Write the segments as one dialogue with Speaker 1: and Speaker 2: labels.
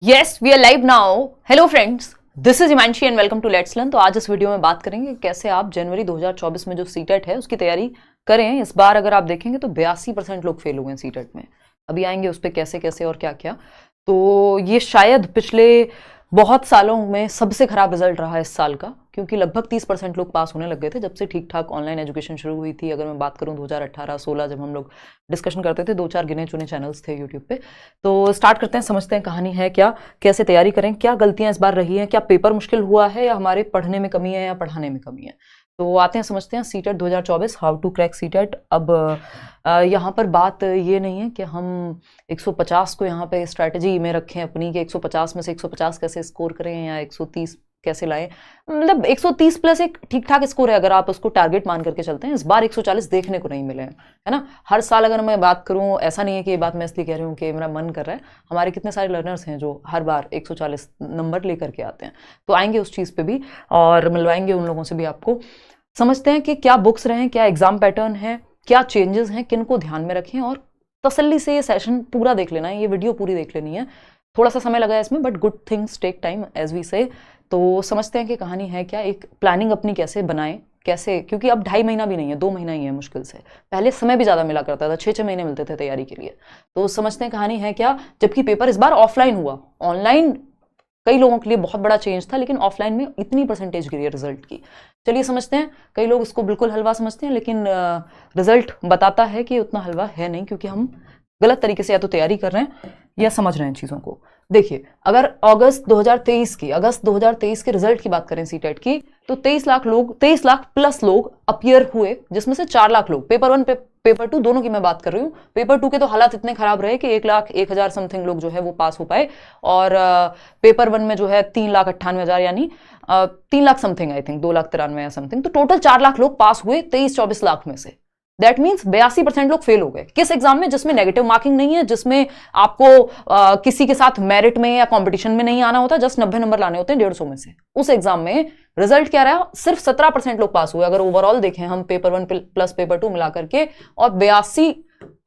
Speaker 1: Yes we are live now. Hello friends, this is Himanshi and welcome to let's learn. तो आज इस video में बात करेंगे कैसे आप जनवरी 2024 में जो सीटेट है उसकी तैयारी करें। इस बार अगर आप देखेंगे तो 82% लोग फेल हुए हैं सीटेट में। अभी आएंगे उस पर कैसे कैसे और क्या क्या। तो ये शायद पिछले बहुत सालों में सबसे खराब रिजल्ट रहा है इस साल का, क्योंकि लगभग 30% लोग पास होने लग गए थे जब से ठीक ठाक ऑनलाइन एजुकेशन शुरू हुई थी। अगर मैं बात करूं 2018-16 जब हम लोग डिस्कशन करते थे, 2-4 गिने चुने चैनल्स थे यूट्यूब पे। तो स्टार्ट करते हैं, समझते हैं कहानी है क्या, कैसे तैयारी करें, क्या गलतियां इस बार रही हैं, क्या पेपर मुश्किल हुआ है या हमारे पढ़ने में कमी है या पढ़ाने में कमी है। तो आते हैं समझते हैं CTET 2024, how to crack CTET. अब यहाँ पर बात ये नहीं है कि हम 150 को यहाँ पे स्ट्रैटेजी में रखें अपनी कि 150 में से 150 कैसे स्कोर करें या 130 कैसे लाएं। मतलब 130 प्लस एक ठीक ठाक स्कोर है अगर आप उसको टारगेट मान करके चलते हैं। इस बार 140 देखने को नहीं मिले हैं, है ना। हर साल अगर मैं बात करूं, ऐसा नहीं है कि ये बात मैं इसलिए कह रही हूँ कि मेरा मन कर रहा है, हमारे कितने सारे लर्नर्स हैं जो हर बार 140 नंबर लेकर के आते हैं। तो आएंगे उस चीज़ पे भी और मिलवाएंगे उन लोगों से भी आपको। समझते हैं कि क्या बुक्स रहे, क्या एग्जाम पैटर्न है, क्या चेंजेस हैं, किन को ध्यान में रखें। और तसल्ली से ये सेशन पूरा देख लेना है, ये वीडियो पूरी देख लेनी है। थोड़ा सा समय लगा है इसमें, but good things take time as we say. तो समझते हैं कि कहानी है क्या, एक प्लानिंग अपनी कैसे बनाएं, कैसे, क्योंकि अब 2.5 महीना भी नहीं है, 2 महीना ही है मुश्किल से। पहले समय भी ज़्यादा मिला करता था, 6-6 महीने मिलते थे तैयारी के लिए। तो समझते हैं कहानी है क्या, जबकि पेपर इस बार ऑफलाइन हुआ। ऑनलाइन कई लोगों के लिए बहुत बड़ा चेंज था, लेकिन ऑफलाइन में इतनी परसेंटेज गिरी है रिजल्ट की। चलिए समझते हैं। कई लोग इसको बिल्कुल हलवा समझते हैं, लेकिन रिजल्ट बताता है कि उतना हलवा है नहीं, क्योंकि हम गलत तरीके से या तो तैयारी कर रहे हैं या समझ रहे हैं चीज़ों को। देखिए, अगर अगस्त 2023 के रिजल्ट की बात करें सीटेट की, तो 23 लाख प्लस लोग अपीयर हुए, जिसमें से 4 लाख लोग पेपर 1 पेपर 2 दोनों की मैं बात कर रही हूँ। पेपर 2 के तो हालात इतने खराब रहे कि 1,01,000 समथिंग लोग जो है वो पास हो पाए, और पेपर 1 में जो है 3,98,000 यानी 3 lakh something, I think 2,93,000 something. तो टोटल 4 लाख लोग पास हुए 23-24 लाख में से। दैट मीन्स 82% लोग फेल हो गए। किस एग्जाम में? जिसमें नेगेटिव मार्किंग नहीं है, जिसमें आपको किसी के साथ मेरिट में या कंपटीशन में नहीं आना होता, जस्ट 90 नंबर लाने होते हैं 150 में से। उस एग्जाम में रिजल्ट क्या रहा? सिर्फ 17% लोग पास हुए। अगर ओवरऑल देखें हम पेपर 1 प्लस पेपर 2 मिला करके, और 82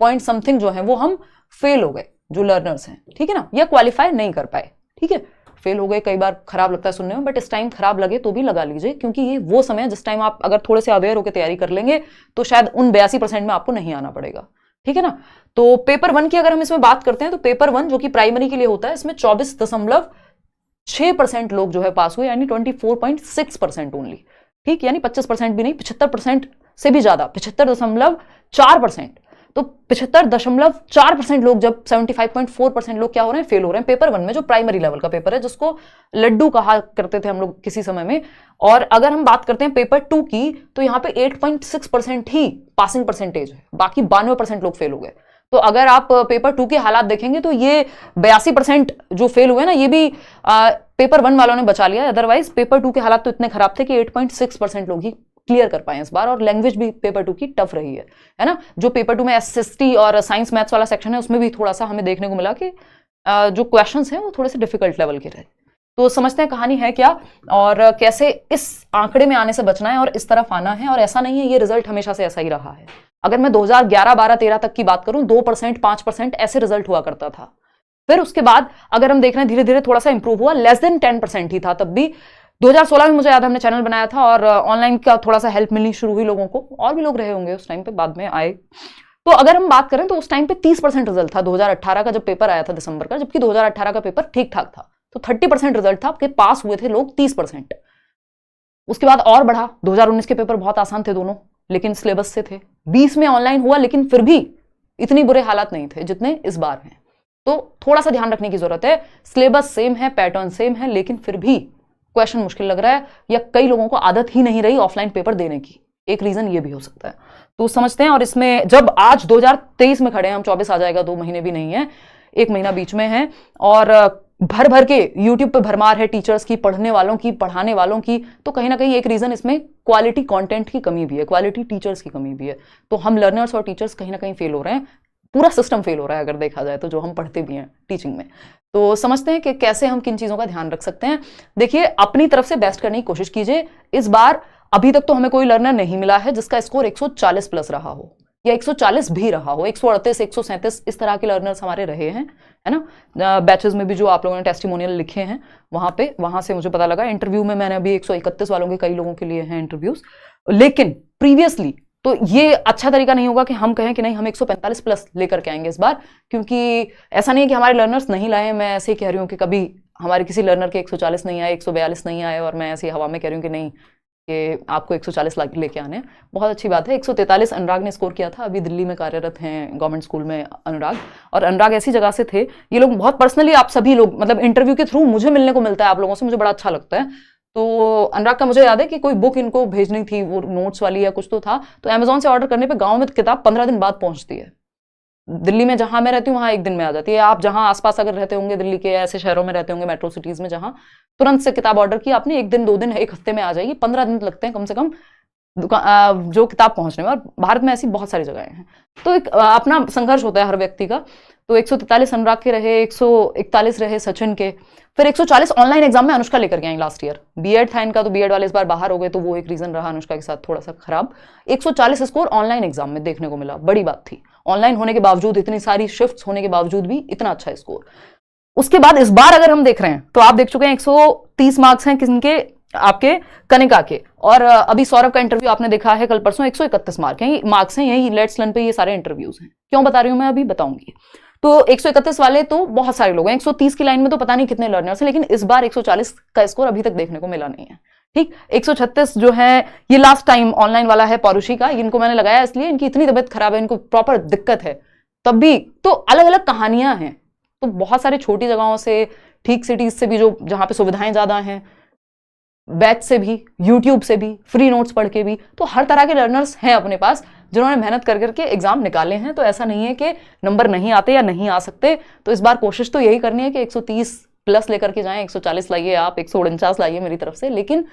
Speaker 1: पॉइंट समथिंग जो है वो हम फेल हो गए, जो लर्नर्स हैं, ठीक है ना, या क्वालिफाई नहीं कर पाए, ठीक है, फेल हो गए। कई बार खराब लगता है सुनने में, बट इस टाइम खराब लगे तो भी लगा लीजिए, क्योंकि ये वो समय है जिस टाइम आप अगर थोड़े से अवेयर होकर तैयारी कर लेंगे तो शायद उन 82% में आपको नहीं आना पड़ेगा, ठीक है ना। तो पेपर 1 की अगर हम इसमें बात करते हैं, तो पेपर 1 जो कि प्राइमरी के लिए होता है, इसमें 24.6% लोग जो है पास हुए, यानी 24.6% ओनली, ठीक, यानी 25% भी नहीं, 75% से भी ज्यादा, 75.4%। तो 75.4% लोग, जब 75.4% लोग क्या हो रहे हैं, फेल हो रहे हैं पेपर 1 में, जो प्राइमरी लेवल का पेपर है, जिसको लड्डू कहा करते थे हम लोग किसी समय में। और अगर हम बात करते हैं पेपर 2 की, तो यहाँ पे 8.6% ही पासिंग परसेंटेज है, बाकी 92% लोग फेल हो गए। तो अगर आप पेपर 2 के हालात देखेंगे तो ये 82% जो फेल हुए ना, ये भी पेपर 1 वालों ने बचा लिया। अदरवाइज पेपर 2 के हालात तो इतने खराब थे कि 8.6% लोग ही क्लियर कर पाए इस बार। और लैंग्वेज भी पेपर 2 की टफ रही है ना। जो पेपर 2 में एसएसटी और साइंस मैथ्स वाला सेक्शन है, उसमें भी थोड़ा सा हमें देखने को मिला कि जो क्वेश्चंस हैं वो थोड़े से डिफिकल्ट लेवल के रहे। तो समझते हैं कहानी है क्या और कैसे इस आंकड़े में आने से बचना है और इस तरफ आना है। और ऐसा नहीं है ये रिजल्ट हमेशा से ऐसा ही रहा है। अगर मैं 2011, 12, 13 तक की बात करूं, 2%, 5% ऐसे रिजल्ट हुआ करता था। फिर उसके बाद अगर हम देख रहे हैं, धीरे धीरे थोड़ा सा इंप्रूव हुआ, लेस देन 10% ही था तब भी। 2016 में मुझे याद है हमने चैनल बनाया था और ऑनलाइन का थोड़ा सा हेल्प मिलनी शुरू हुई लोगों को, और भी लोग रहे होंगे उस टाइम पे, बाद में आए। तो अगर हम बात करें तो उस टाइम पे 30% रिजल्ट था 2018 का, जब पेपर आया था दिसंबर का, जबकि 2018 का पेपर ठीक ठाक था। तो 30% रिजल्ट था, आपके पास हुए थे लोग 30%। उसके बाद और बढ़ा, 2019 के पेपर बहुत आसान थे दोनों, लेकिन सिलेबस से थे। 20 में ऑनलाइन हुआ, लेकिन फिर भी इतनी बुरे हालात नहीं थे जितने इस बार हैं। तो थोड़ा सा ध्यान रखने की जरूरत है। सिलेबस सेम है, पैटर्न सेम है, लेकिन फिर भी क्वेश्चन मुश्किल लग रहा है, या कई लोगों को आदत ही नहीं रही ऑफलाइन पेपर देने की। एक रीजन ये भी हो सकता है। तो समझते हैं। और इसमें जब आज 2023 में खड़े हैं हम, 24 आ जाएगा, 2 महीने भी नहीं है, 1 महीना बीच में है, और भर भर के यूट्यूब पे भरमार है टीचर्स की, पढ़ने वालों की, पढ़ाने वालों की। तो कहीं ना कहीं एक रीजन इसमें क्वालिटी कंटेंट की कमी भी है, क्वालिटी टीचर्स की कमी भी है। तो हम लर्नर्स और टीचर्स कहीं ना कहीं फेल हो रहे हैं, पूरा सिस्टम फेल हो रहा है अगर देखा जाए तो, जो हम पढ़ते भी हैं टीचिंग में। तो समझते हैं कि कैसे हम किन चीज़ों का ध्यान रख सकते हैं। देखिए, अपनी तरफ से बेस्ट करने की कोशिश कीजिए। इस बार अभी तक तो हमें कोई लर्नर नहीं मिला है जिसका स्कोर 140 प्लस रहा हो। या 140 भी रहा हो, 138, 137 इस तरह के लर्नर्स हमारे रहे हैं, है ना। बैचेस में भी जो आप लोगों ने टेस्टिमोनियल लिखे हैं वहां से मुझे पता लगा। इंटरव्यू में मैंने अभी 131 वालों के कई लोगों के लिए हैं इंटरव्यूज, लेकिन प्रीवियसली तो ये अच्छा तरीका नहीं होगा कि हम कहें कि नहीं हम 145 प्लस लेकर के आएंगे इस बार, क्योंकि ऐसा नहीं है कि हमारे लर्नर्स नहीं लाए। मैं ऐसे ही कह रही हूँ कि कभी हमारे किसी लर्नर के 140 नहीं आए, 142 नहीं आए, और मैं ऐसी हवा में कह रही हूँ कि नहीं कि आपको 140 लेके आने। बहुत अच्छी बात है। 143 अनुराग ने स्कोर किया था, अभी दिल्ली में कार्यरत हैं गवर्नमेंट स्कूल में अनुराग। और अनुराग ऐसी जगह से थे, ये लोग बहुत पर्सनली, आप सभी लोग मतलब इंटरव्यू के थ्रू मुझे मिलने को मिलता है आप लोगों से, मुझे बड़ा अच्छा लगता है। तो अनुराग का मुझे याद है कि कोई बुक इनको भेजनी थी, वो नोट्स वाली या कुछ तो था, तो अमेजोन से ऑर्डर करने पे गांव में किताब 15 दिन बाद पहुंचती है। दिल्ली में जहां मैं रहती हूँ वहां 1 दिन में आ जाती है। आप जहां आसपास अगर रहते होंगे दिल्ली के ऐसे शहरों में रहते होंगे, मेट्रो सिटीज में, जहां तुरंत से किताब ऑर्डर की आपने, 1 दिन 2 दिन 1 हफ्ते में आ जाएगी। 15 दिन लगते हैं कम से कम जो किताब पहुंचने में, और भारत में ऐसी बहुत सारी जगहें हैं। तो एक अपना संघर्ष होता है हर व्यक्ति का। तो 143 अनुराग के रहे, 141 रहे सचिन के, फिर 140 ऑनलाइन एग्जाम में अनुष्का लेकर के आई लास्ट ईयर। बीएड था इनका, तो बीएड वाले इस बार बाहर हो गए, तो वो एक रीजन रहा अनुष्का के साथ थोड़ा सा खराब। 140 स्कोर ऑनलाइन एग्जाम में देखने को मिला, बड़ी बात थी। ऑनलाइन होने के बावजूद, इतनी सारी शिफ्ट्स होने के बावजूद भी इतना अच्छा स्कोर। उसके बाद इस बार अगर हम देख रहे हैं तो आप देख चुके हैं 130 मार्क्स हैं किनके, आपके कनिका के। और अभी सौरभ का इंटरव्यू आपने देखा है कल परसों, 131 मार्क्स हैं, यही लेट्स लर्न पे ये सारे इंटरव्यूज हैं। क्यों बता रही हूं मैं, अभी बताऊंगी। तो 131 वाले तो बहुत सारे लोग हैं, 130 की लाइन में तो पता नहीं कितने लर्नर्स हैं, लेकिन इस बार 140 का स्कोर अभी तक देखने को मिला नहीं है। ठीक, 136 जो है ये लास्ट टाइम ऑनलाइन वाला है पौरुषी का। इनको मैंने लगाया इसलिए, इनकी इतनी तबियत खराब है, इनको प्रॉपर दिक्कत है, तब भी तो अलग अलग कहानियां हैं। तो बहुत सारे छोटी जगहों से, ठीक सिटीज से भी, जो जहां पे सुविधाएं ज्यादा हैं, बैच से भी, यूट्यूब से भी, फ्री नोट्स पढ़ के भी, तो हर तरह के लर्नर्स हैं अपने पास जिन्होंने मेहनत कर करके एग्जाम निकाले हैं। तो ऐसा नहीं है कि नंबर नहीं आते या नहीं आ सकते। तो इस बार कोशिश तो यही करनी है कि 130 प्लस लेकर के जाएं। 140 लाइए आप, 149 लाइए मेरी तरफ से, लेकिन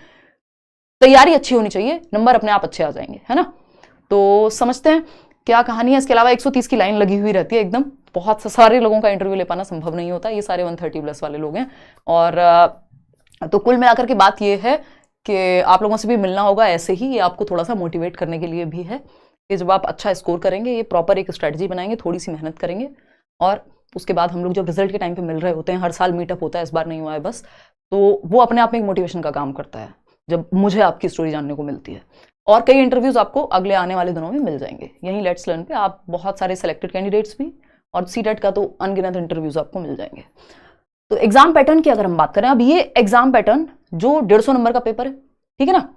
Speaker 1: तैयारी अच्छी होनी चाहिए, नंबर अपने आप अच्छे आ जाएंगे, है ना। तो समझते हैं क्या कहानी है। इसके अलावा 130 की लाइन लगी हुई रहती है एकदम, बहुत सारे लोगों का इंटरव्यू ले पाना संभव नहीं होता। ये सारे 130 प्लस वाले लोग हैं। और तो कुल मिलाकर के बात ये है कि आप लोगों से भी मिलना होगा ऐसे ही, ये आपको थोड़ा सा मोटिवेट करने के लिए भी है कि जब आप अच्छा स्कोर करेंगे, ये प्रॉपर एक स्ट्रेटजी बनाएंगे, थोड़ी सी मेहनत करेंगे, और उसके बाद हम लोग जब रिजल्ट के टाइम पे मिल रहे होते हैं, हर साल मीटअप होता है, इस बार नहीं हुआ है बस, तो वो अपने आप में एक मोटिवेशन का काम करता है जब मुझे आपकी स्टोरी जानने को मिलती है। और कई इंटरव्यूज आपको अगले आने वाले दिनों में मिल जाएंगे यहीं लेट्स लर्न पे। आप बहुत सारे सिलेक्टेड कैंडिडेट्स भी, और सीटेट का तो अनगिनत इंटरव्यूज आपको मिल जाएंगे। तो एग्जाम पैटर्न की अगर हम बात करें, अब ये एग्जाम पैटर्न जो 150 नंबर का पेपर है, ठीक है ना,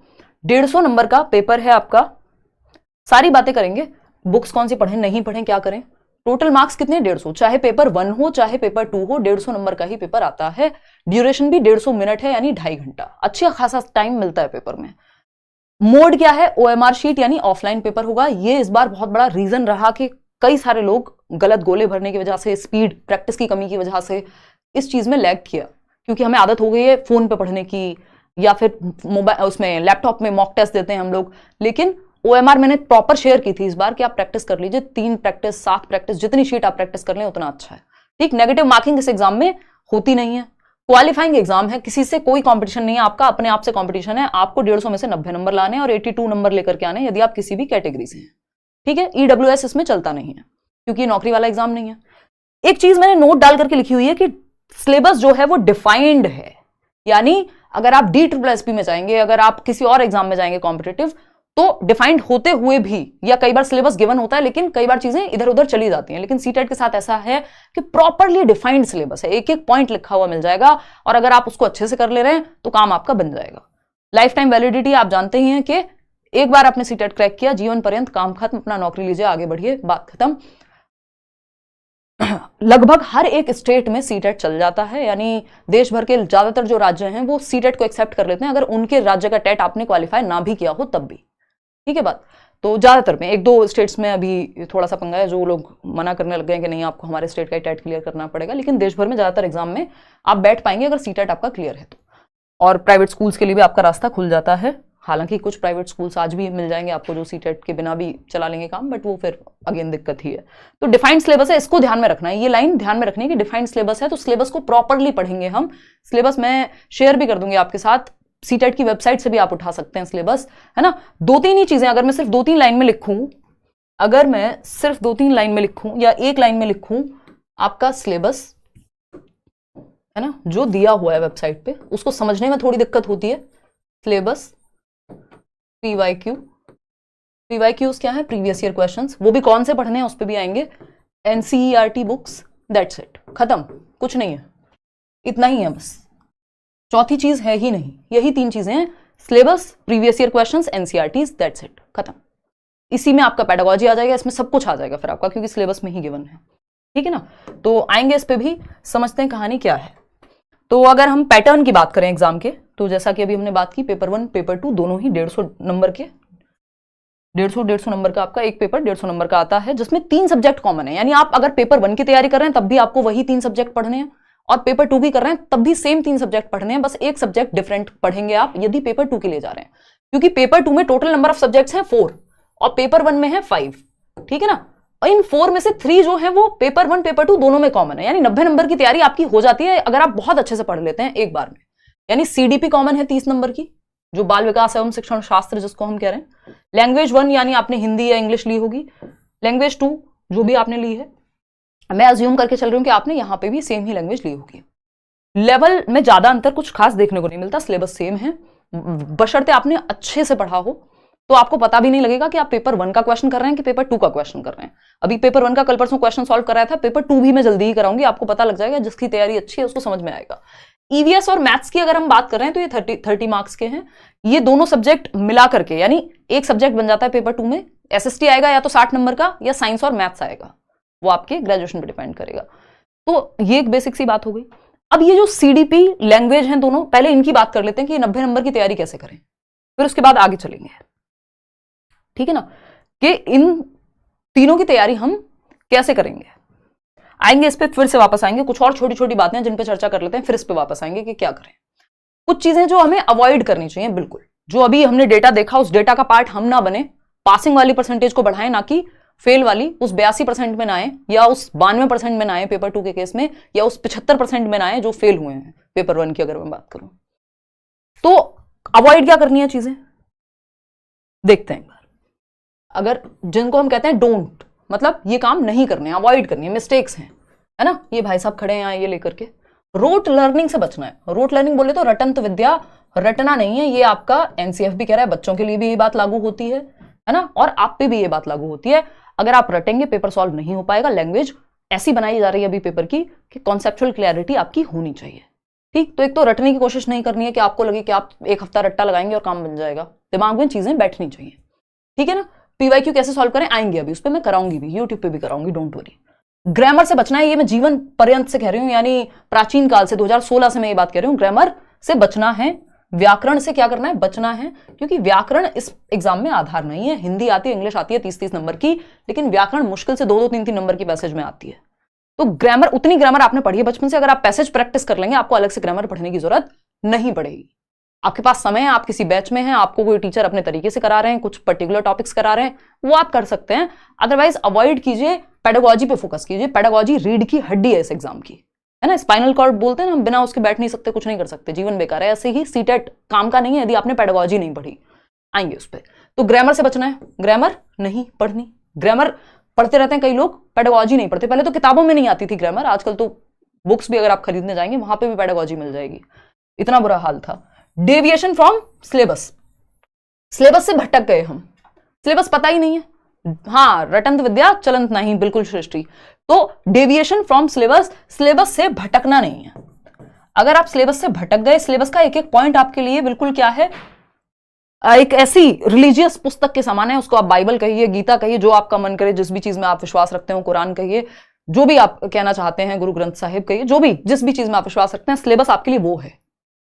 Speaker 1: 150 नंबर का पेपर है आपका। सारी बातें करेंगे, बुक्स कौन सी पढ़ें, नहीं पढ़ें, क्या करें। टोटल मार्क्स कितने, 150, चाहे पेपर 1 हो चाहे पेपर 2 हो, 150 नंबर का ही पेपर आता है। ड्यूरेशन भी 150 मिनट है, यानी 2.5 घंटा, अच्छा खासा टाइम मिलता है पेपर में। मोड क्या है, OMR शीट यानी ऑफलाइन पेपर होगा। ये इस बार बहुत बड़ा रीजन रहा कि कई सारे लोग गलत गोले भरने की वजह से, स्पीड, प्रैक्टिस की कमी की वजह से इस चीज में लैग किया, क्योंकि हमें आदत हो गई है फोन पे पढ़ने की, या फिर मोबाइल उसमें लैपटॉप में मॉक टेस्ट देते हैं हम लोग। लेकिन OMR मैंने प्रॉपर शेयर की थी इस बार कि आप प्रैक्टिस कर लीजिए, 3 प्रैक्टिस, 7 प्रैक्टिस, जितनी शीट आप प्रैक्टिस कर लें उतना अच्छा है। ठीक, नेगेटिव मार्किंग इस एग्जाम में होती नहीं है। क्वालिफाइंग एग्जाम है, किसी से कोई कंपटीशन नहीं है, आपका अपने आप से कंपटीशन है। आपको 150 में से 90 नंबर लाने और 82 नंबर लेकर के आने, यदि आप किसी भी कैटेगरी से हैं। ठीक है, EWS इसमें चलता नहीं है, क्योंकि ये नौकरी वाला एग्जाम नहीं है। एक चीज मैंने नोट डाल करके लिखी हुई है कि सिलेबस जो है वो डिफाइंड है, यानी अगर आप DSSB में जाएंगे, अगर आप किसी और एग्जाम में जाएंगे कॉम्पिटिटिव, तो डिफाइंड होते हुए भी, या कई बार सिलेबस गिवन होता है लेकिन कई बार चीजें इधर उधर चली जाती हैं। लेकिन सीटेट के साथ ऐसा है कि प्रॉपरली डिफाइंड सिलेबस है, एक एक पॉइंट लिखा हुआ मिल जाएगा, और अगर आप उसको अच्छे से कर ले रहे हैं तो काम आपका बन जाएगा। लाइफ टाइम वैलिडिटी आप जानते ही हैं कि एक बार आपने सीटेट क्रैक किया, जीवन पर्यंत काम खत्म, अपना नौकरी लीजिए, आगे बढ़िए, बात खत्म। लगभग हर एक स्टेट में सीटेट चल जाता है, यानी देश भर के ज्यादातर जो राज्य हैं वो सीटेट को एक्सेप्ट कर लेते हैं, अगर उनके राज्य का टेट आपने क्वालिफाई ना भी किया हो तब भी। ठीक है बात। तो ज्यादातर में, 1-2 स्टेट्स में अभी थोड़ा सा पंगा है, जो लोग मना करने लग गए कि नहीं आपको हमारे स्टेट का टेट क्लियर करना पड़ेगा, लेकिन देश भर में ज्यादातर एग्जाम में आप बैठ पाएंगे अगर सीटेट आपका क्लियर है तो। और प्राइवेट स्कूल्स के लिए भी आपका रास्ता खुल जाता है। हालांकि कुछ प्राइवेट स्कूल्स आज भी मिल जाएंगे आपको जो सीटेट के बिना भी चला लेंगे काम, बट वो फिर अगेन दिक्कत ही है। तो डिफाइंड सिलेबस है, इसको ध्यान में रखना है, ये लाइन ध्यान में रखनी है कि डिफाइंड सिलेबस है, तो सिलेबस को प्रॉपरली पढ़ेंगे हम। सिलेबस मैं शेयर भी कर दूंगी आपके साथ, सीटेट की वेबसाइट से भी आप उठा सकते हैं सिलेबस, है ना। 2-3 ही चीजें, अगर मैं सिर्फ 2-3 लाइन में लिखूं अगर मैं सिर्फ 2-3 लाइन में लिखूं या एक लाइन में लिखूं आपका सिलेबस है ना जो दिया हुआ है वेबसाइट पे, उसको समझने में थोड़ी दिक्कत होती है। सिलेबस पीवाईक्यू, पीवाईक्यूज क्या है? प्रीवियस ईयर क्वेश्चंस, वो भी कौन से पढ़ने हैं उस पर भी आएंगे। एनसीईआरटी बुक्स, दैट्स इट, खत्म, कुछ नहीं है, इतना ही है बस, चौथी चीज है ही नहीं, यही 3 चीजें हैं, syllabus, previous year questions, NCERTs, that's it, खत्म। इसी में आपका पेडागोजी आ जाएगा, इसमें सब कुछ आ जाएगा फिर आपका, क्योंकि सिलेबस में ही गिवन है, ठीक है ना। तो आएंगे इस पे भी, समझते हैं कहानी क्या है। तो अगर हम पैटर्न की बात करें एग्जाम के, तो जैसा कि अभी हमने बात की, पेपर 1 पेपर 2 दोनों ही 150 नंबर के, 150 नंबर का आपका एक पेपर 150 नंबर का आता है, जिसमें 3 सब्जेक्ट कॉमन है। यानी आप अगर पेपर 1 की तैयारी कर रहे हैं तब भी आपको वही 3 सब्जेक्ट पढ़ने हैं, और पेपर 2 की कर रहे हैं तब भी सेम 3 सब्जेक्ट पढ़ने हैं, बस एक सब्जेक्ट डिफरेंट पढ़ेंगे आप यदि पेपर 2 के लिए जा रहे हैं, क्योंकि पेपर 2 में टोटल नंबर ऑफ सब्जेक्ट्स हैं 4 और पेपर 1 में है 5, ठीक है ना। इन 4 में से 3 जो है वो पेपर 1 पेपर 2 दोनों में कॉमन है, यानी 90 नंबर की तैयारी आपकी हो जाती है अगर आप बहुत अच्छे से पढ़ लेते हैं एक बार में। यानी सीडीपी कॉमन है 30 नंबर की, जो बाल विकास एवं शिक्षण शास्त्र जिसको हम कह रहे हैं। लैंग्वेज 1 यानी आपने हिंदी या इंग्लिश ली होगी, लैंग्वेज 2 जो भी आपने ली है, मैं अज्यूम करके चल रही हूं कि आपने यहां पे भी सेम ही लैंग्वेज ली होगी। लेवल में ज्यादा अंतर कुछ खास देखने को नहीं मिलता, सिलेबस सेम है, बशर्ते आपने अच्छे से पढ़ा हो तो आपको पता भी नहीं लगेगा कि आप पेपर 1 का क्वेश्चन कर रहे हैं कि पेपर 2 का क्वेश्चन कर रहे हैं। अभी पेपर 1 का कल परसों क्वेश्चन सॉल्व कराया था, पेपर 2 भी मैं जल्दी ही कराऊंगी, आपको पता लग जाएगा, जिसकी तैयारी अच्छी है उसको समझ में आएगा। ईवीएस और मैथ्स की अगर हम बात कर रहे हैं तो ये 30 मार्क्स के हैं, ये दोनों सब्जेक्ट मिला करके, यानी एक सब्जेक्ट बन जाता है पेपर 2 में। एसएसटी आएगा या तो 60 नंबर का, या साइंस और मैथ्स आएगा, वो आपके ग्रेजुएशन पे डिपेंड करेगा। तो ये एक बेसिक सी बात हो गई। अब ये जो सीडीपी लैंग्वेज हैं दोनों, पहले इनकी बात कर लेते हैं कि 90 नंबर की तैयारी कैसे करें, फिर उसके बाद आगे चलेंगे, ठीक है ना, कि इन तीनों की तैयारी हम कैसे करेंगे। आएंगे इस पे, फिर से वापस आएंगे, कुछ और छोटी छोटी बातें जिन पे चर्चा कर लेते हैं, फिर इस पे वापस आएंगे कि क्या करें। कुछ चीजें जो हमें अवॉइड करनी चाहिए, बिल्कुल, जो अभी हमने डेटा देखा उस डेटा का पार्ट हम ना बने, पासिंग वाली परसेंटेज को बढ़ाएं, ना कि फेल वाली उस 82% में ना आए, या उस 92% में ना आए पेपर 2 के केस में, या उस 75% में ना आए जो फेल हुए हैं पेपर 1 की अगर मैं बात करूं। तो अवॉइड क्या करनी है चीजें, देखते हैं। अगर जिनको हम कहते हैं डोंट, मतलब ये काम नहीं करने, अवॉइड करनी है, मिस्टेक्स हैं, है ना, ये भाई साहब खड़े हैं यहाँ ये लेकर के। रोट लर्निंग से बचना है। रोट लर्निंग बोले तो रटंत विद्या, रटना नहीं है, ये आपका एनसीएफ भी कह रहा है, बच्चों के लिए भी ये बात लागू होती है ना, और आप पे भी ये बात लागू होती है। अगर आप रटेंगे पेपर सॉल्व नहीं हो पाएगा। लैंग्वेज ऐसी बनाई जा रही है अभी पेपर की कि कॉन्सेप्चुअल क्लैरिटी आपकी होनी चाहिए, ठीक। तो एक तो रटने की कोशिश नहीं करनी है कि आपको लगे कि आप एक हफ्ता रट्टा लगाएंगे और काम बन जाएगा, दिमाग में चीजें बैठनी चाहिए, ठीक है ना। पीवाईक्यू कैसे सॉल्व करें आएंगे अभी, उस पर मैं कराऊंगी भी, यूट्यूब पे भी कराऊंगी, डोंट वरी। ग्रामर से बचना है, ये मैं जीवन पर्यंत से कह रही हूं, यानी प्राचीन काल से, 2016 से मैं ये बात कह रही हूं, ग्रामर से बचना है। व्याकरण से क्या करना है, बचना है, क्योंकि व्याकरण इस एग्जाम में आधार नहीं है। हिंदी आती है, इंग्लिश आती है 30-30 नंबर की, लेकिन व्याकरण मुश्किल से 2-2, 3-3 नंबर की पैसेज में आती है। तो ग्रामर, उतनी ग्रामर आपने पढ़ी है बचपन से, अगर आप पैसेज प्रैक्टिस कर लेंगे आपको अलग से ग्रामर पढ़ने की जरूरत नहीं पड़ेगी। आपके पास समय है, आप किसी बैच में हैं, आपको कोई टीचर अपने तरीके से करा रहे हैं, कुछ पर्टिकुलर टॉपिक्स करा रहे हैं, वो आप कर सकते हैं। अदरवाइज अवॉइड कीजिए, पेडागोजी पे फोकस कीजिए। पेडागोजी रीढ़ की हड्डी है इस एग्जाम की, है ना। स्पाइनल कॉर्ड बोलते हैं ना, बिना उसके बैठ नहीं सकते, कुछ नहीं कर सकते, जीवन बेकार है। ऐसे ही सीटेट काम का नहीं है यदि आपने पेडागोजी नहीं पढ़ी। आएंगे उस पर। तो ग्रामर से बचना है, ग्रामर नहीं पढ़नी। ग्रामर पढ़ते रहते हैं कई लोग, पेडागोजी नहीं पढ़ते। पहले तो किताबों में नहीं आती थी ग्रामर, आजकल तो बुक्स भी अगर आप खरीदने जाएंगे वहां पे भी पेडागोजी मिल जाएगी, इतना बुरा हाल था। डेविएशन फ्रॉम सिलेबस, सिलेबस से भटक गए हम, सिलेबस पता ही नहीं है। हाँ, रटंत विद्या चलंत नहीं, बिल्कुल सृष्टि। तो डेविएशन फ्रॉम सिलेबस, सिलेबस से भटकना नहीं है। अगर आप सिलेबस से भटक गए, सिलेबस का एक एक पॉइंट आपके लिए बिल्कुल क्या है, एक ऐसी रिलीजियस पुस्तक के समान है। उसको आप बाइबल कहिए, गीता कहिए, जो आपका मन करे, जिस भी चीज में आप विश्वास रखते हो, कुरान कहिए, जो भी आप कहना चाहते हैं, गुरु ग्रंथ साहिब कहिए, जो भी जिस भी चीज में आप विश्वास रखते हैं, सिलेबस आपके लिए वो है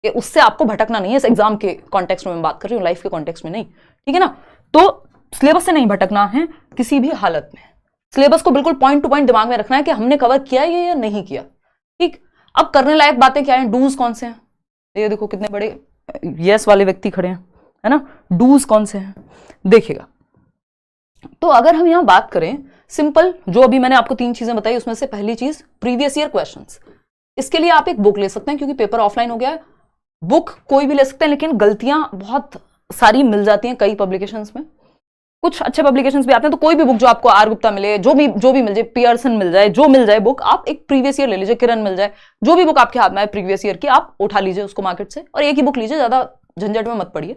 Speaker 1: कि उससे आपको भटकना नहीं है। इस एग्जाम के कॉन्टेक्स्ट में मैं बात कर रही हूँ, लाइफ के कॉन्टेक्स्ट में नहीं, ठीक है ना। तो सिलेबस से नहीं भटकना है किसी भी हालत में। सिलेबस को बिल्कुल पॉइंट टू पॉइंट दिमाग में रखना है कि हमने कवर किया ये या नहीं किया, ठीक। अब करने लायक बातें क्या हैं, डूज कौन से हैं, ये देखो कितने बड़े यस वाले व्यक्ति खड़े हैं, है ना। डूज कौन से हैं देखिएगा। तो अगर हम यहां बात करें सिंपल, जो अभी मैंने आपको 3 चीजें बताई, उसमें से पहली चीज प्रीवियस ईयर क्वेश्चंस। इसके लिए आप एक बुक ले सकते हैं, क्योंकि पेपर ऑफलाइन हो गया है। बुक कोई भी ले सकते हैं, लेकिन गलतियां बहुत सारी मिल जाती हैं कई पब्लिकेशंस में। कुछ अच्छे पब्लिकेशंस भी आते हैं, तो कोई भी बुक जो आपको आर गुप्ता मिले, जो भी मिल जाए, पियर्सन मिल जाए, जो मिल जाए बुक, आप एक प्रीवियस ईयर ले लीजिए, किरण मिल जाए, जो भी बुक आपके हाथ में है प्रीवियस ईयर की, आप उठा लीजिए उसको मार्केट से और एक ही बुक लीजिए, ज्यादा झंझट में मत पड़िए,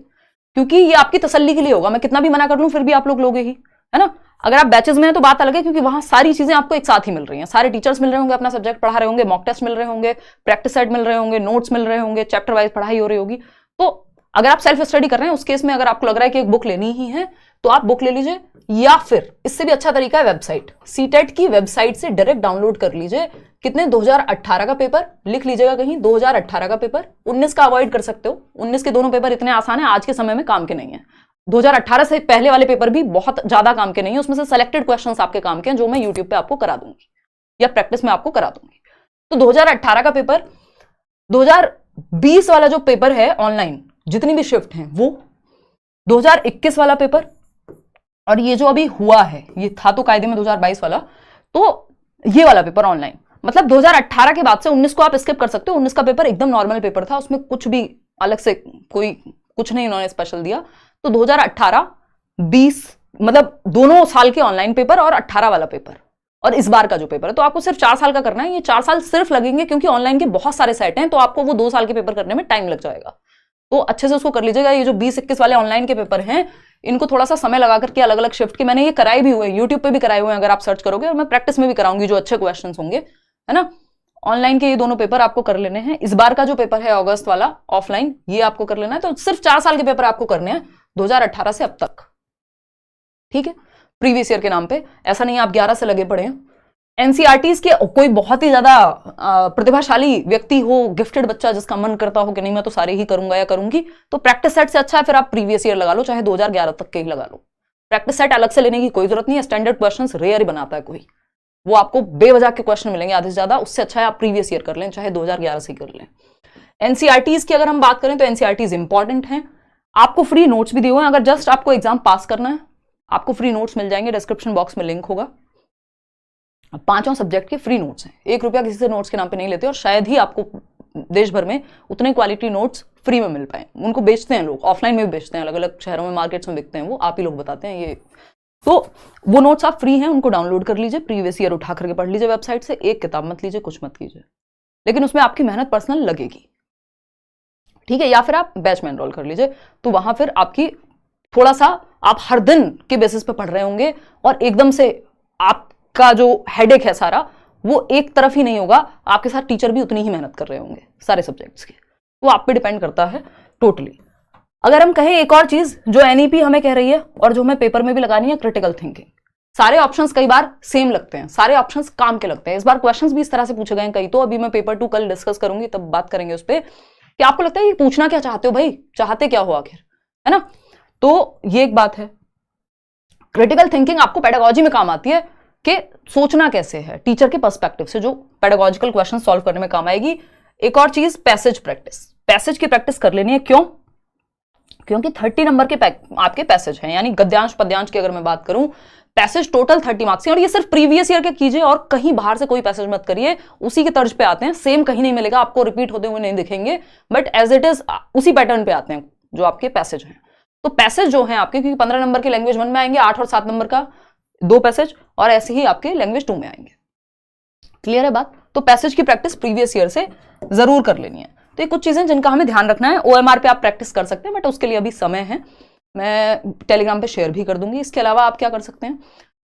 Speaker 1: क्योंकि ये आपकी तसल्ली के लिए होगा। मैं कितना भी मना कर लूं फिर भी आप लोग लोगे ही, है ना। अगर आप बैचेस में हैं तो बात अलग है, क्योंकि वहां सारी चीजें आपको एक साथ ही मिल रही हैं, सारे टीचर्स मिल रहे होंगे, अपना सब्जेक्ट पढ़ा रहे होंगे, मॉक टेस्ट मिल रहे होंगे, प्रैक्टिस सेट मिल रहे होंगे, नोट्स मिल रहे होंगे, चैप्टर वाइज पढ़ाई हो रही होगी। तो अगर आप सेल्फ स्टडी कर रहे हैं उस केस में अगर आपको लग रहा है कि एक बुक लेनी ही है तो आप बुक ले लीजिए, या फिर इससे भी अच्छा तरीका है वेबसाइट, सीटेट की वेबसाइट से डायरेक्ट डाउनलोड कर लीजिए। कितने 2018 का पेपर लिख लीजिएगा कहीं, 2018 का पेपर, 19 का अवॉइड कर सकते हो, 19 के दोनों पेपर इतने आसान है, आज के समय में काम के नहीं है। 2018 से पहले वाले पेपर भी बहुत ज्यादा काम के नहीं है, उसमें से सिलेक्टेड क्वेश्चंस आपके काम के हैं जो मैं यूट्यूब पे आपको करा दूंगी या प्रैक्टिस में आपको करा दूंगी। तो 2018 का पेपर, 2020 वाला जो पेपर है ऑनलाइन जितनी भी शिफ्ट हैं वो, 2021 वाला पेपर, और ये जो अभी हुआ है ये था तो कायदे में 2022 वाला, तो ये वाला पेपर ऑनलाइन, मतलब 2018 के बाद से 19 को आप स्किप कर सकते हो। 19 का पेपर एकदम नॉर्मल पेपर था, उसमें कुछ भी अलग से कोई कुछ नहीं उन्होंने स्पेशल दिया। तो 2018, 20 मतलब दोनों साल के ऑनलाइन पेपर और 18 वाला पेपर और इस बार का जो पेपर है, तो आपको सिर्फ 4 साल का करना है। ये 4 साल सिर्फ लगेंगे क्योंकि ऑनलाइन के बहुत सारे सेट हैं, तो आपको वो 2 साल के पेपर करने में टाइम लग जाएगा। तो अच्छे से उसको कर लीजिएगा। ये जो 20-21 वाले ऑनलाइन के पेपर हैं इनको थोड़ा सा समय लगा करके अलग अलग शिफ्ट के, मैंने ये कराए भी हुए, यूट्यूब पे भी कराए हुए हैं, अगर आप सर्च करोगे, और मैं प्रैक्टिस में भी कराऊंगी जो अच्छे क्वेश्चन होंगे, है ना। ऑनलाइन के ये दोनों पेपर आपको कर लेने हैं। इस बार का जो पेपर है अगस्त वाला ऑफलाइन, ये आपको कर लेना है। तो सिर्फ 4 साल के पेपर आपको करने हैं 2018 से अब तक, ठीक है, प्रीवियस ईयर के नाम पे। ऐसा नहीं आप 11 से लगे पड़े हैं। एनसीईआरटीज के कोई बहुत ही ज्यादा प्रतिभाशाली व्यक्ति हो, गिफ्टेड बच्चा जिसका मन करता हो कि नहीं मैं तो सारे ही करूंगा या करूंगी, तो प्रैक्टिस सेट से अच्छा है फिर आप प्रीवियस ईयर लगा लो, चाहे 2011 तक के ही लगा लो। प्रैक्टिस सेट अलग से लेने की कोई जरूरत नहीं है, स्टैंडर्ड क्वेश्चंस रेयर ही बनाता है कोई, वो आपको बेवजह के क्वेश्चन मिलेंगे आधे से ज्यादा। उससे अच्छा है आप प्रीवियस ईयर कर लें, चाहे 2011 से कर लें। एनसीईआरटीज की अगर हम बात करें तो एनसीईआरटीज इंपॉर्टेंट हैं, आपको फ्री नोट्स भी दिए हुए हैं। अगर जस्ट आपको एग्जाम पास करना है आपको फ्री नोट्स मिल जाएंगे, डिस्क्रिप्शन बॉक्स में लिंक होगा। 5 सब्जेक्ट के फ्री नोट्स हैं, 1 रुपया किसी से नोट्स के नाम पे नहीं लेते, और शायद ही आपको देश भर में उतने क्वालिटी नोट्स फ्री में मिल पाए। उनको बेचते हैं लोग, ऑफलाइन में भी बेचते हैं, अलग अलग शहरों में मार्केट्स में बिकते हैं, वो आप ही लोग बताते हैं ये। तो वो नोट्स आप फ्री हैं, उनको डाउनलोड कर लीजिए, प्रीवियस ईयर उठा करके पढ़ लीजिए वेबसाइट से। एक किताब मत लीजिए, कुछ मत कीजिए, लेकिन उसमें आपकी मेहनत पर्सनल लगेगी, ठीक है। या फिर आप बैच में एनरोल कर लीजिए, तो वहां फिर आपकी थोड़ा सा आप हर दिन के बेसिस पे पढ़ रहे होंगे, और एकदम से आपका जो हेडेक है सारा वो एक तरफ ही नहीं होगा, आपके साथ टीचर भी उतनी ही मेहनत कर रहे होंगे सारे सब्जेक्ट्स की। वो आप पे डिपेंड करता है टोटली। अगर हम कहें एक और चीज जो एनईपी हमें कह रही है और जो हमें पेपर में भी लगानी है, क्रिटिकल थिंकिंग। सारे ऑप्शंस कई बार सेम लगते हैं, सारे ऑप्शंस काम के लगते हैं। इस बार क्वेश्चंस भी इस तरह से पूछे गए हैं कई, तो अभी मैं पेपर 2 कल डिस्कस करूंगी, तब बात करेंगे उस पर कि आपको लगता है ये पूछना क्या चाहते हो भाई, चाहते क्या हो आखिर, है ना। तो ये एक बात है। क्रिटिकल थिंकिंग आपको पेडागोजी में काम आती है कि सोचना कैसे है टीचर के पर्सपेक्टिव से, जो पेडागोजिकल क्वेश्चन सॉल्व करने में काम आएगी। एक और चीज पैसेज प्रैक्टिस, पैसेज की प्रैक्टिस कर लेनी है। क्यों? क्योंकि 30 नंबर के आपके पैसेज हैं, यानी गद्यांश पद्यांश की अगर मैं बात करूं, पैसेज टोटल 30 मार्क्स हैं, और ये सिर्फ प्रीवियस ईयर के कीजिए और कहीं बाहर से कोई पैसेज मत करिए, उसी के तर्ज पे आते हैं, सेम कहीं नहीं मिलेगा आपको, रिपीट होते हुए नहीं दिखेंगे, बट एज इट इज उसी पैटर्न पे आते हैं जो आपके पैसेज हैं। तो पैसेज जो हैं आपके, क्योंकि 15 नंबर के लैंग्वेज 1 में आएंगे, 8 और 7 नंबर का 2 पैसेज, और ऐसे ही आपके लैंग्वेज 2 में आएंगे। क्लियर है बात? तो पैसेज की प्रैक्टिस प्रीवियस ईयर से जरूर कर लेनी है। तो ये कुछ चीजें जिनका हमें ध्यान रखना है। ओएमआर पे आप प्रैक्टिस कर सकते हैं, बट उसके लिए अभी समय है, मैं टेलीग्राम पे शेयर भी कर दूंगी। इसके अलावा आप क्या कर सकते हैं,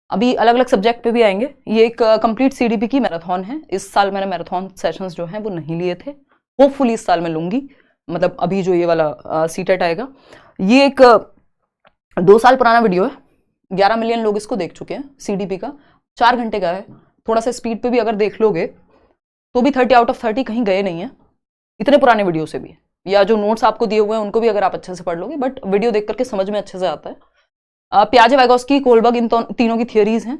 Speaker 1: अभी अलग अलग सब्जेक्ट पे भी आएंगे। ये एक कंप्लीट सीडीपी की मैराथन है। इस साल मैंने मैराथन सेशंस जो हैं वो नहीं लिए थे, होपफुली इस साल मैं लूंगी, मतलब अभी जो ये वाला सीटेट आएगा। ये एक 2 साल पुराना वीडियो है, 11 मिलियन लोग इसको देख चुके हैं। सीडीपी का 4 घंटे का है, थोड़ा सा स्पीड पे भी अगर देख लोगे तो भी 30 आउट ऑफ 30 कहीं गए नहीं है, इतने पुराने वीडियो से भी। या जो नोट्स आपको दिए हुए हैं उनको भी अगर आप अच्छे से पढ़ लोगे, बट वीडियो देख करके समझ में अच्छे से आता है। पियाजे, वाइगोस्की, कोलबर्ग, इन तीनों की थियरीज हैं,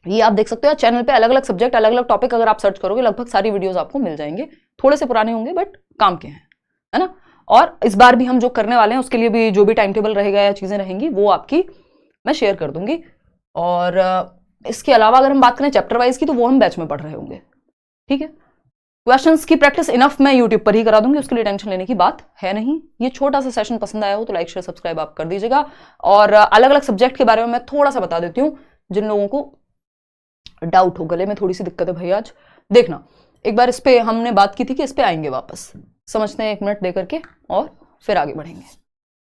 Speaker 1: ये आप देख सकते हो। चैनल पे अलग अलग सब्जेक्ट, अलग अलग टॉपिक अगर आप सर्च करोगे लगभग सारी वीडियोस आपको मिल जाएंगे। थोड़े से पुराने होंगे बट काम के हैं, है ना। और इस बार भी हम जो करने वाले हैं उसके लिए भी जो भी टाइम टेबल रहेगा या चीजें रहेंगी वो आपकी मैं शेयर कर दूंगी। और इसके अलावा अगर हम बात करें चैप्टर वाइज की, तो वो हम बैच में पढ़ रहे होंगे, ठीक है। क्वेश्चंस की प्रैक्टिस इनफ मैं यूट्यूब पर ही करा दूंगी, उसके लिए टेंशन लेने की बात है नहीं। ये छोटा सा सेशन पसंद आया हो तो लाइक शेयर सब्सक्राइब आप कर दीजिएगा। और अलग अलग सब्जेक्ट के बारे में मैं थोड़ा सा बता देती हूँ जिन लोगों को डाउट हो। गले में थोड़ी सी दिक्कत है भाई आज, देखना एक बार इस पे हमने बात की थी कि इस पे आएंगे वापस, समझते हैं 1 मिनट दे करके और फिर आगे बढ़ेंगे।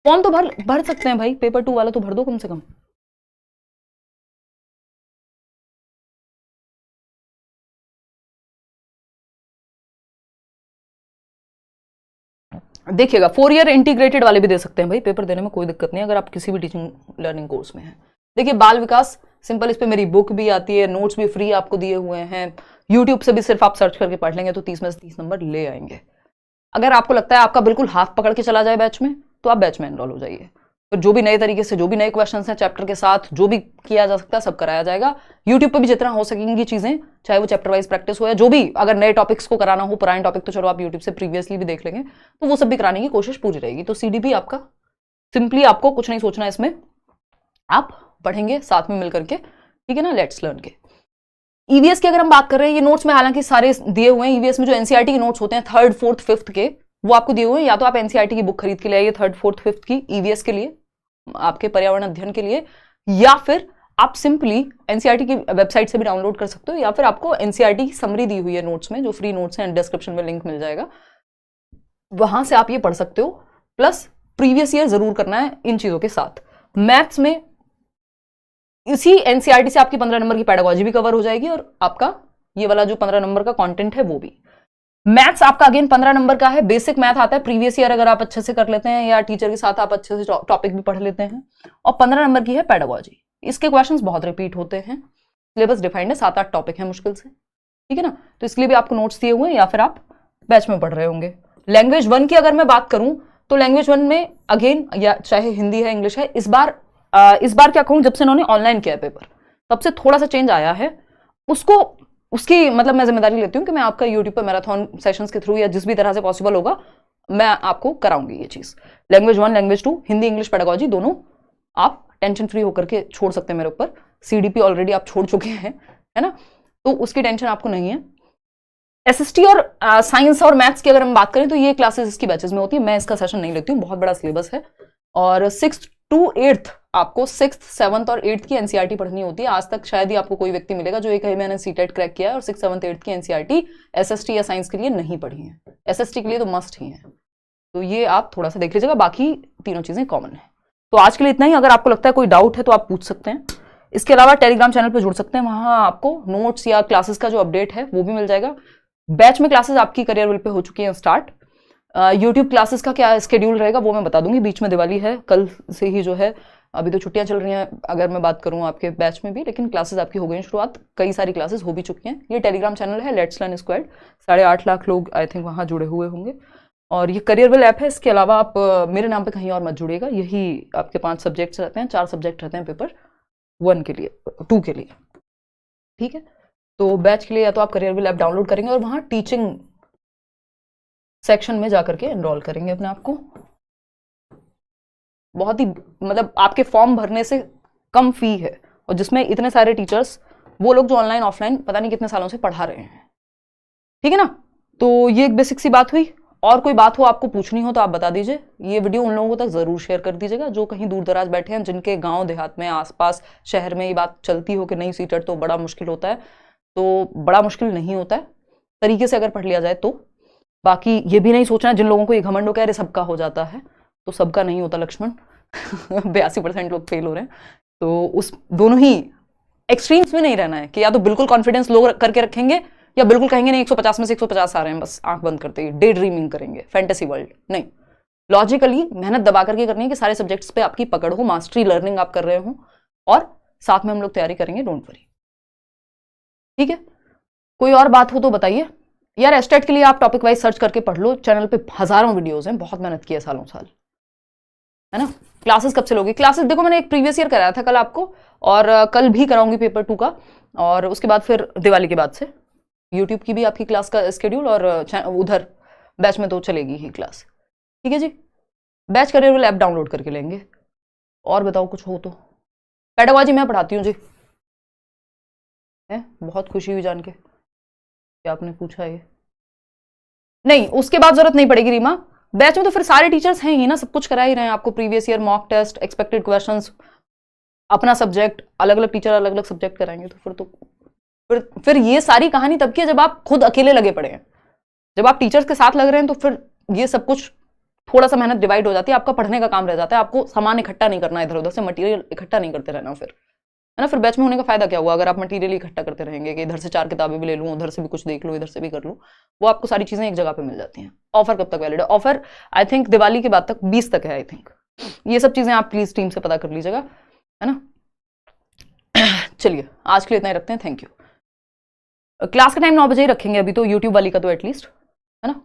Speaker 1: फॉर्म तो भर सकते हैं भाई, पेपर 2 वाला तो भर दो कम से कम। देखिएगा 4 ईयर इंटीग्रेटेड वाले भी दे सकते हैं भाई, पेपर देने में कोई दिक्कत नहीं अगर आप किसी भी टीचिंग लर्निंग कोर्स में हैं। देखिए बाल विकास सिंपल, इस पे मेरी बुक भी आती है, नोट्स भी फ्री आपको दिए हुए हैं। यूट्यूब से भी सिर्फ आप सर्च करके पढ़ लेंगे तो 30 में से 30 नंबर ले आएंगे। अगर आपको लगता है आपका बिल्कुल हाथ पकड़ के चला जाए बैच में, तो आप बैच में एनरोल हो जाइए। तो जो भी नए तरीके से, जो भी नए क्वेश्चन हैं चैप्टर के साथ, जो भी किया जा सकता है सब कराया जाएगा। यूट्यूब पे भी जितना हो सकेंगी चीजें, चाहे वो चैप्टर वाइज प्रैक्टिस हो या जो भी, अगर नए टॉपिक्स को कराना हो, पुराने टॉपिक तो चलो आप यूट्यूब से प्रीवियसली भी देख लेंगे, तो वो सब भी कराने की कोशिश पूरी रहेगी। तो सीडीपी आपका सिंपली, आपको कुछ नहीं सोचना इसमें, आप पढ़ेंगे साथ में मिलकर के, ठीक है ना। लेट्स लर्न के ईवीएस की अगर हम बात कर रहे हैं, ये नोट्स में हालांकि सारे दिए हुए हैं। ईवीएस में जो एनसीईआरटी के नोट्स होते हैं 3rd 4th 5th के, वो आपको दिए हुए हैं। या तो आप एनसीईआरटी की बुक खरीद के ले आइए 3rd 4th 5th की ईवीएस के लिए, आपके पर्यावरण अध्ययन के लिए, या फिर आप सिंपली एनसीईआरटी की वेबसाइट से भी डाउनलोड कर सकते हो, या फिर आपको एनसीईआरटी की समरी दी हुई है नोट्स में, जो फ्री नोट्स हैं, डिस्क्रिप्शन में लिंक मिल जाएगा, वहां से आप ये पढ़ सकते हो। प्लस प्रीवियस ईयर जरूर करना है इन चीजों के साथ। मैथ्स में इसी एनसीईआरटी से आपकी 15 नंबर की पेडागोजी भी कवर हो जाएगी, और आपका ये वाला जो 15 नंबर का कंटेंट है वो भी। मैथ्स आपका अगेन 15 नंबर का है, बेसिक मैथ आता है प्रीवियस ईयर अगर आप अच्छे से कर लेते हैं, या टीचर के साथ आप अच्छे से टॉपिक भी पढ़ लेते हैं, और 15 नंबर की है पेडागोजी। इसके क्वेश्चंस बहुत रिपीट होते हैं, सिलेबस डिफाइंड है, 7-8 टॉपिक है मुश्किल से, ठीक है ना। तो इसके लिए भी आपको नोट्स दिए हुए हैं, या फिर आप बैच में पढ़ रहे होंगे। लैंग्वेज 1 की अगर मैं बात करूं तो लैंग्वेज 1 में अगेन, या चाहे हिंदी है इंग्लिश है, इस बार क्या कहूं, जब से इन्होंने ऑनलाइन किया है पेपर, तब से थोड़ा सा चेंज आया है। उसकी मतलब मैं जिम्मेदारी लेती हूँ कि मैं आपका यूट्यूब पर मैराथन सेशंस के थ्रू या जिस भी तरह से पॉसिबल होगा मैं आपको कराऊंगी ये चीज। Language 1 language 2 Hindi English pedagogy दोनों आप टेंशन फ्री होकर के छोड़ सकते हैं मेरे ऊपर। सीडीपी ऑलरेडी आप छोड़ चुके हैं, है ना, तो उसकी टेंशन आपको नहीं है। एसएसटी और साइंस और मैथ्स की अगर हम बात करें तो ये क्लासेस इसकी बैचेस में होती है, मैं इसका सेशन नहीं लेती हूँ, बहुत बड़ा सिलेबस है। और 6th to 8th आपको 6th 7th और 8th की एनसीईआरटी पढ़नी होती है। आज तक शायद ही आपको कोई व्यक्ति मिलेगा जो एक ही मैंने सीटेट क्रैक किया है और 6th 7th 8th की एनसीईआरटी एसएसटी या साइंस के लिए नहीं पढ़ी है। एसएसटी के लिए तो मस्ट ही है, तो ये आप थोड़ा सा देख लीजिएगा, बाकी तीनों चीजें कॉमन है। तो आज के लिए इतना ही। अगर आपको लगता है कोई डाउट है तो आप पूछ सकते हैं। इसके अलावा टेलीग्राम चैनल पर जुड़ सकते हैं, वहां आपको नोट्स या क्लासेस का जो अपडेट है वो भी मिल जाएगा। बैच में क्लासेस आपकी करियर विल पे हो चुकी हैं स्टार्ट। यूट्यूब क्लासेस का क्या स्केड्यूल रहेगा वो मैं बता दूंगी। बीच में दिवाली है, कल से ही जो है, अभी तो छुट्टियां चल रही हैं अगर मैं बात करूं आपके बैच में भी, लेकिन क्लासेस आपकी हो गई शुरुआत, कई सारी क्लासेस हो भी चुकी हैं। ये टेलीग्राम चैनल है लेट्स लर्न स्क्वाड, 8.5 लाख लोग आई थिंक वहां जुड़े हुए होंगे। और ये करियर विल ऐप है। इसके अलावा आप मेरे नाम पे कहीं और मत जुड़िएगा, यही आपके 5 सब्जेक्ट्स रहते हैं, 4 सब्जेक्ट रहते हैं पेपर 1 के लिए, 2 के लिए, ठीक है। तो बैच के लिए या तो आप करियर विल ऐप डाउनलोड करेंगे और वहां टीचिंग सेक्शन में जाकर के एनरोल करेंगे अपने आप को। बहुत ही मतलब आपके फॉर्म भरने से कम फी है, और जिसमें इतने सारे टीचर्स, वो लोग जो ऑनलाइन ऑफलाइन पता नहीं कितने सालों से पढ़ा रहे हैं, ठीक है ना। तो ये एक बेसिक सी बात हुई। और कोई बात हो आपको पूछनी हो तो आप बता दीजिए। ये वीडियो उन लोगों तक जरूर शेयर कर दीजिएगा जो कहीं दूर दराज बैठे हैं, जिनके गांव देहात में, आसपास शहर में ये बात चलती हो कि नहीं सीटेट तो बड़ा मुश्किल होता है। तो बड़ा मुश्किल नहीं होता है, तरीके से अगर पढ़ लिया जाए तो। बाकी ये भी नहीं सोचना, जिन लोगों को ये घमंड हो कह रहे सबका हो जाता है, तो सबका नहीं होता लक्ष्मण। 82% लोग फेल हो रहे हैं। तो उस दोनों ही एक्सट्रीम्स में नहीं रहना है कि या तो बिल्कुल कॉन्फिडेंस लो करके रखेंगे, या बिल्कुल कहेंगे नहीं 150 में से 150 आ रहे हैं, बस आंख बंद करते ही डे ड्रीमिंग करेंगे, फैंटेसी वर्ल्ड नहीं। लॉजिकली मेहनत दबा करके करनी है कि सारे सब्जेक्ट्स पे आपकी पकड़ हो, मास्टरी लर्निंग आप कर रहे हो, और साथ में हम लोग तैयारी करेंगे, डोंट वरी, ठीक है। कोई और बात हो तो बताइए यार। एस्टेट के लिए आप टॉपिक वाइज सर्च करके पढ़ लो, चैनल पे हजारों वीडियोस हैं, बहुत मेहनत की है सालों साल, है ना। क्लासेस कब से लोगे? क्लासेस देखो मैंने एक प्रीवियस ईयर कराया था कल आपको, और कल भी कराऊंगी पेपर 2 का, और उसके बाद फिर दिवाली के बाद से यूट्यूब की भी आपकी क्लास का स्केड्यूल, और उधर बैच में तो चलेगी ही क्लास, ठीक है जी। Batch career will app download करके लेंगे। और बताओ कुछ हो तो। पेडागोजी मैं पढ़ाती हूँ जी, है बहुत खुशी हुई जान के कि आपने पूछा ये। नहीं, उसके बाद जरूरत नहीं पड़ेगी रीमा। बैच में तो फिर सारे टीचर्स हैं ही ना, सब कुछ करा ही रहे हैं आपको, previous year mock test, expected questions, अपना सब्जेक्ट, अलग अलग टीचर अलग अलग सब्जेक्ट कराएंगे। तो फिर ये सारी कहानी तब की है जब आप खुद अकेले लगे पड़े हैं। जब आप टीचर्स के साथ लग रहे हैं तो फिर ये सब कुछ थोड़ा सा मेहनत डिवाइड हो जाती है, आपका पढ़ने का काम रह जाता है, आपको सामान इकट्ठा नहीं करना, इधर उधर से मटेरियल इकट्ठा नहीं करते रहना फिर, है ना। फिर बैच में होने का फायदा क्या हुआ अगर आप मटेरियल इकट्ठा करते रहेंगे कि इधर से 4 किताबें भी ले लूँ, उधर से भी कुछ देख लूँ, इधर से भी कर लूँ, वो आपको सारी चीजें एक जगह पे मिल जाती हैं। ऑफर कब तक वैलिड है? ऑफर आई थिंक दिवाली के बाद तक, 20 तक है आई थिंक। ये सब चीजें आप प्लीज टीम से पता कर लीजिएगा, है ना। चलिए आज के लिए इतना ही रखते हैं, थैंक यू। क्लास का टाइम 9 बजे ही रखेंगे अभी तो, यूट्यूब वाली का तो एटलीस्ट, है ना।